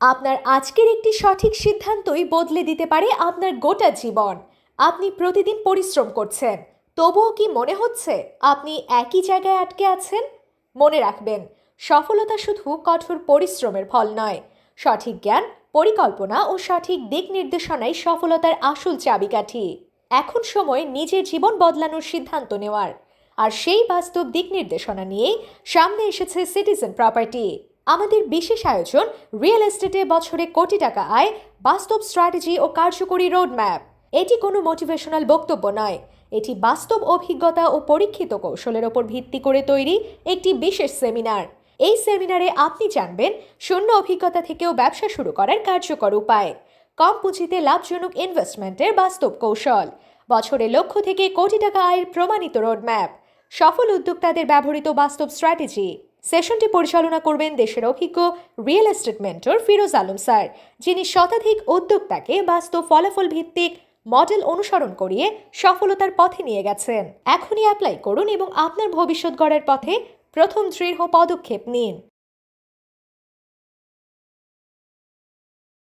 আপনার আজকের একটি সঠিক সিদ্ধান্তই বদলে দিতে পারে আপনার গোটা জীবন। আপনি প্রতিদিন পরিশ্রম করছেন, তবুও কি মনে হচ্ছে আপনি একই জায়গায় আটকে আছেন? মনে রাখবেন, সফলতা শুধু কঠোর পরিশ্রমের ফল নয়। সঠিক জ্ঞান, পরিকল্পনা ও সঠিক দিক নির্দেশনাই সফলতার আসল চাবিকাঠি। এখন সময় নিজের জীবন বদলানোর সিদ্ধান্ত নেওয়ার। আর সেই বাস্তব দিক নির্দেশনা নিয়েই সামনে এসেছে সিটিজেন প্রপার্টি। আমাদের বিশেষ আয়োজন, রিয়েল এস্টেটে বছরে কোটি টাকা আয়, বাস্তব স্ট্র্যাটেজি ও কার্যকরী রোডম্যাপ। এটি কোনো মোটিভেশনাল বক্তব্য নয়, এটি বাস্তব অভিজ্ঞতা ও পরীক্ষিত কৌশলের ওপর ভিত্তি করে তৈরি একটি বিশেষ সেমিনার। এই সেমিনারে আপনি জানবেন শূন্য অভিজ্ঞতা থেকেও ব্যবসা শুরু করার কার্যকর উপায়, কম পুঁজিতে লাভজনক ইনভেস্টমেন্টের বাস্তব কৌশল, বছরে লক্ষ থেকে কোটি টাকা আয়ের প্রমাণিত রোডম্যাপ, সফল উদ্যোক্তাদের ব্যবহৃত বাস্তব স্ট্র্যাটেজি। সেশনটি পরিচালনা করবেন দেশের অভিজ্ঞ real estate mentor Firoz Alam sir, যিনি শতাধিক উদ্যোক্তাকে বাস্তব ফলাফল ভিত্তিক মডেল অনুসরণ করিয়ে সফলতার পথে নিয়ে গেছেন। এখনই অ্যাপ্লাই করুন এবং আপনার ভবিষ্যৎ গড়ার পথে প্রথম দৃঢ় পদক্ষেপ নিন।